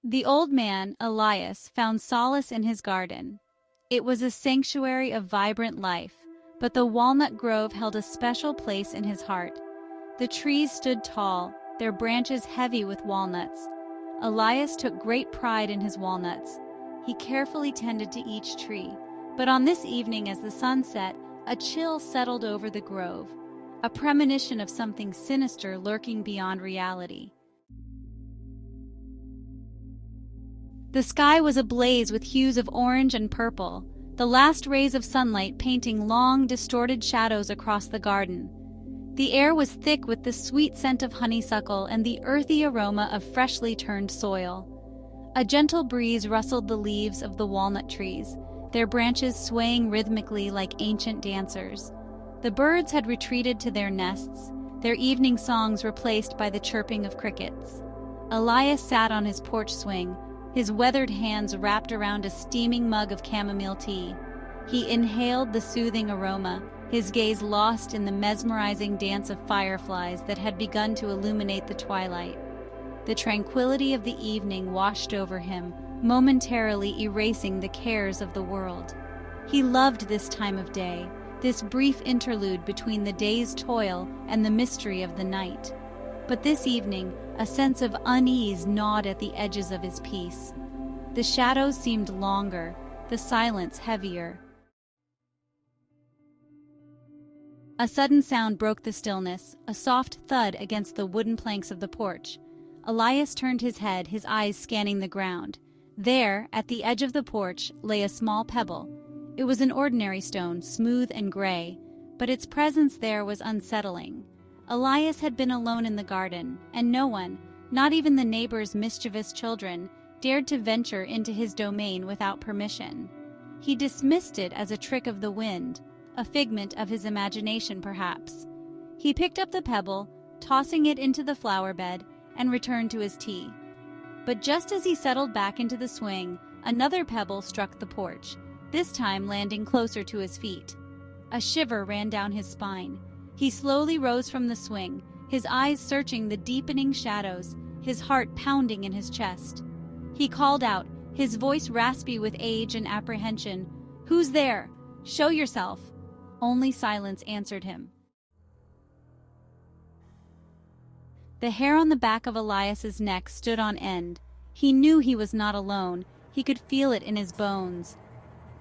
The old man, Elias, found solace in his garden. It was a sanctuary of vibrant life, but the walnut grove held a special place in his heart. The trees stood tall, their branches heavy with walnuts. Elias took great pride in his walnuts. He carefully tended to each tree, but on this evening as the sun set, a chill settled over the grove, a premonition of something sinister lurking beyond reality. The sky was ablaze with hues of orange and purple, the last rays of sunlight painting long, distorted shadows across the garden. The air was thick with the sweet scent of honeysuckle and the earthy aroma of freshly turned soil. A gentle breeze rustled the leaves of the walnut trees, their branches swaying rhythmically like ancient dancers. The birds had retreated to their nests, their evening songs replaced by the chirping of crickets. Elias sat on his porch swing, his weathered hands wrapped around a steaming mug of chamomile tea. He inhaled the soothing aroma, his gaze lost in the mesmerizing dance of fireflies that had begun to illuminate the twilight. The tranquility of the evening washed over him, momentarily erasing the cares of the world. He loved this time of day, this brief interlude between the day's toil and the mystery of the night. But this evening, a sense of unease gnawed at the edges of his peace. The shadows seemed longer, the silence heavier. A sudden sound broke the stillness, a soft thud against the wooden planks of the porch. Elias turned his head, his eyes scanning the ground. There, at the edge of the porch, lay a small pebble. It was an ordinary stone, smooth and gray, but its presence there was unsettling. Elias had been alone in the garden, and no one, not even the neighbor's mischievous children, dared to venture into his domain without permission. He dismissed it as a trick of the wind, a figment of his imagination perhaps. He picked up the pebble, tossing it into the flower bed, and returned to his tea. But just as he settled back into the swing, another pebble struck the porch, this time landing closer to his feet. A shiver ran down his spine. He slowly rose from the swing, his eyes searching the deepening shadows, his heart pounding in his chest. He called out, his voice raspy with age and apprehension, "Who's there? Show yourself!" Only silence answered him. The hair on the back of Elias's neck stood on end. He knew he was not alone. He could feel it in his bones.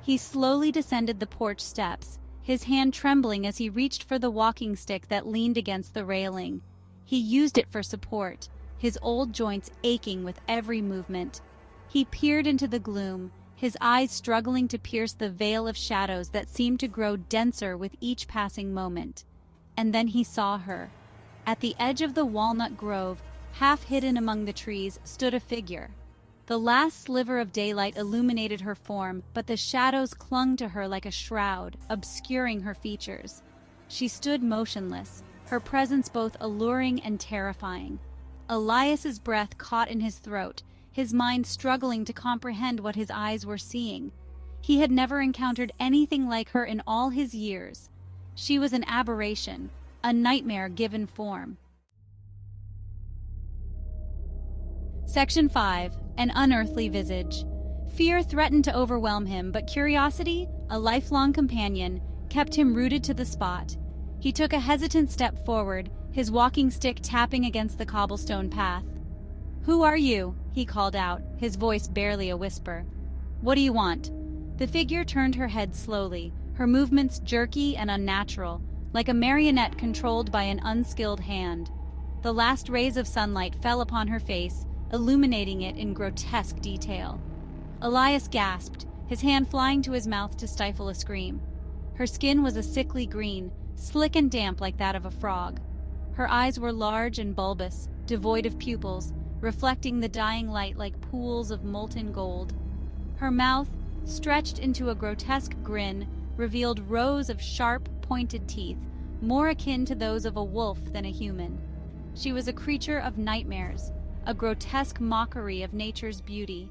He slowly descended the porch steps, his hand trembling as he reached for the walking stick that leaned against the railing. He used it for support, his old joints aching with every movement. He peered into the gloom, his eyes struggling to pierce the veil of shadows that seemed to grow denser with each passing moment. And then he saw her. At the edge of the walnut grove, half hidden among the trees, stood a figure. The last sliver of daylight illuminated her form, but the shadows clung to her like a shroud, obscuring her features. She stood motionless, her presence both alluring and terrifying. Elias's breath caught in his throat, his mind struggling to comprehend what his eyes were seeing. He had never encountered anything like her in all his years. She was an aberration, a nightmare given form. Section 5. An unearthly visage. Fear threatened to overwhelm him, but curiosity, a lifelong companion, kept him rooted to the spot. He took a hesitant step forward, his walking stick tapping against the cobblestone path. "Who are you?" he called out, his voice barely a whisper. "What do you want?" The figure turned her head slowly, her movements jerky and unnatural, like a marionette controlled by an unskilled hand. The last rays of sunlight fell upon her face, illuminating it in grotesque detail. Elias gasped, his hand flying to his mouth to stifle a scream. Her skin was a sickly green, slick and damp like that of a frog. Her eyes were large and bulbous, devoid of pupils, reflecting the dying light like pools of molten gold. Her mouth, stretched into a grotesque grin, revealed rows of sharp, pointed teeth, more akin to those of a wolf than a human. She was a creature of nightmares, a grotesque mockery of nature's beauty.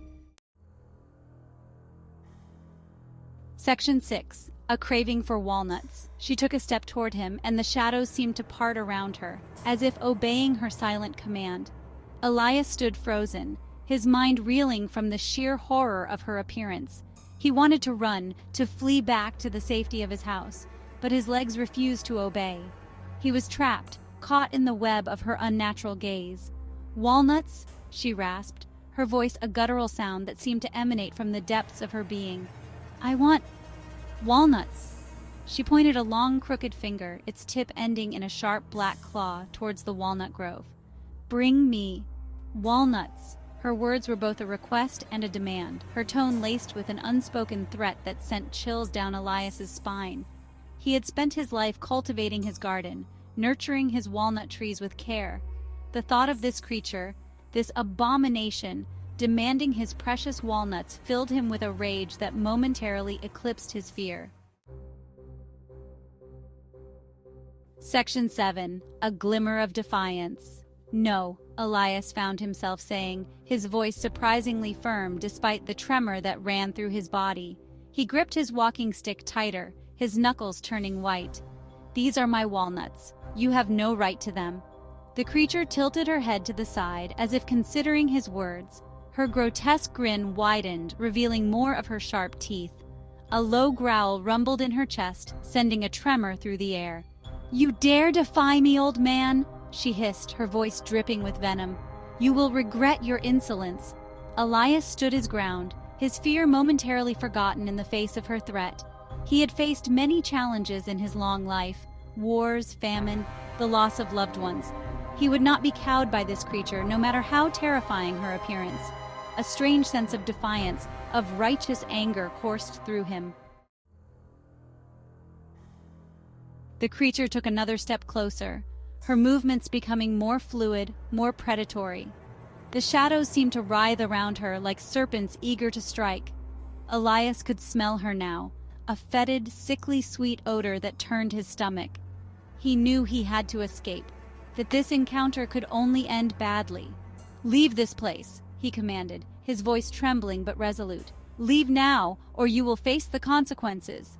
Section 6. A craving for walnuts. She took a step toward him, and the shadows seemed to part around her, as if obeying her silent command. Elias stood frozen, his mind reeling from the sheer horror of her appearance. He wanted to run, to flee back to the safety of his house, but his legs refused to obey. He was trapped, caught in the web of her unnatural gaze. "Walnuts?" she rasped, her voice a guttural sound that seemed to emanate from the depths of her being. "I want walnuts." She pointed a long, crooked finger, its tip ending in a sharp black claw, towards the walnut grove. "Bring me walnuts." Her words were both a request and a demand, her tone laced with an unspoken threat that sent chills down Elias's spine. He had spent his life cultivating his garden, nurturing his walnut trees with care. The thought of this creature, this abomination, demanding his precious walnuts filled him with a rage that momentarily eclipsed his fear. Section 7. A Glimmer of Defiance. "No," Elias found himself saying, his voice surprisingly firm despite the tremor that ran through his body. He gripped his walking stick tighter, his knuckles turning white. "These are my walnuts. You have no right to them." The creature tilted her head to the side as if considering his words. Her grotesque grin widened, revealing more of her sharp teeth. A low growl rumbled in her chest, sending a tremor through the air. "You dare defy me, old man?" she hissed, her voice dripping with venom. "You will regret your insolence." Elias stood his ground, his fear momentarily forgotten in the face of her threat. He had faced many challenges in his long life: wars, famine, the loss of loved ones. He would not be cowed by this creature, no matter how terrifying her appearance. A strange sense of defiance, of righteous anger coursed through him. The creature took another step closer, her movements becoming more fluid, more predatory. The shadows seemed to writhe around her like serpents eager to strike. Elias could smell her now, a fetid, sickly sweet odor that turned his stomach. He knew he had to escape, that this encounter could only end badly. "Leave this place," he commanded, his voice trembling but resolute. "Leave now, or you will face the consequences."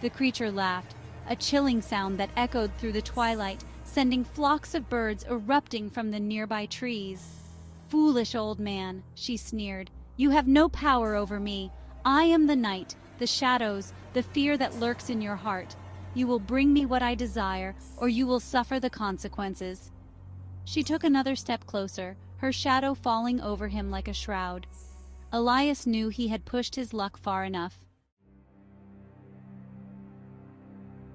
The creature laughed, a chilling sound that echoed through the twilight, sending flocks of birds erupting from the nearby trees. "Foolish old man," she sneered, "you have no power over me. I am the night, the shadows, the fear that lurks in your heart. You will bring me what I desire, or you will suffer the consequences." She took another step closer, her shadow falling over him like a shroud. Elias knew he had pushed his luck far enough.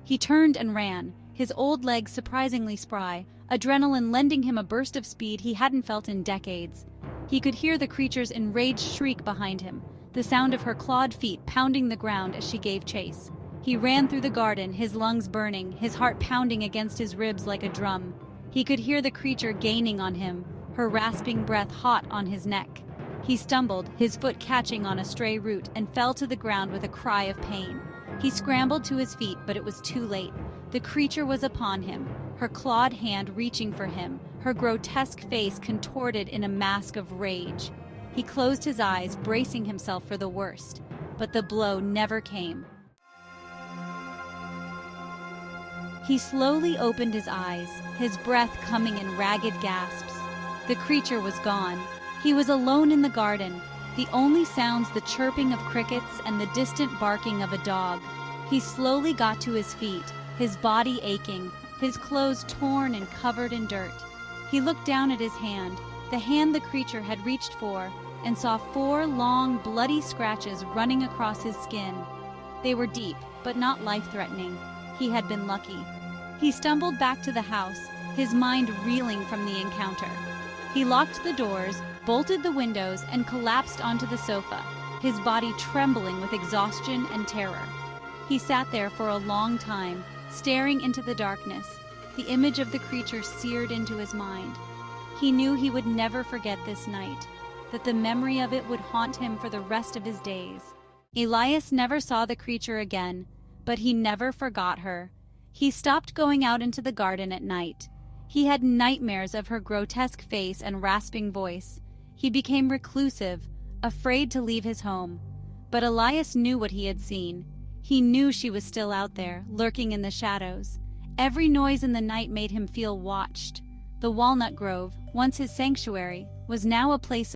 He turned and ran, his old legs surprisingly spry, adrenaline lending him a burst of speed he hadn't felt in decades. He could hear the creature's enraged shriek behind him, the sound of her clawed feet pounding the ground as she gave chase. He ran through the garden, his lungs burning, his heart pounding against his ribs like a drum. He could hear the creature gaining on him, her rasping breath hot on his neck. He stumbled, his foot catching on a stray root, and fell to the ground with a cry of pain. He scrambled to his feet, but it was too late. The creature was upon him, her clawed hand reaching for him, her grotesque face contorted in a mask of rage. He closed his eyes, bracing himself for the worst, but the blow never came. He slowly opened his eyes, his breath coming in ragged gasps. The creature was gone. He was alone in the garden, the only sounds the chirping of crickets and the distant barking of a dog. He slowly got to his feet, his body aching, his clothes torn and covered in dirt. He looked down at his hand, the hand the creature had reached for, and saw 4 long, bloody scratches running across his skin. They were deep, but not life-threatening. He had been lucky. He stumbled back to the house, his mind reeling from the encounter. He locked the doors, bolted the windows, and collapsed onto the sofa, his body trembling with exhaustion and terror. He sat there for a long time, staring into the darkness, the image of the creature seared into his mind. He knew he would never forget this night, that the memory of it would haunt him for the rest of his days. Elias never saw the creature again, but he never forgot her. He stopped going out into the garden at night. He had nightmares of her grotesque face and rasping voice. He became reclusive, afraid to leave his home. But Elias knew what he had seen. He knew she was still out there, lurking in the shadows. Every noise in the night made him feel watched. The walnut grove, once his sanctuary, was now a place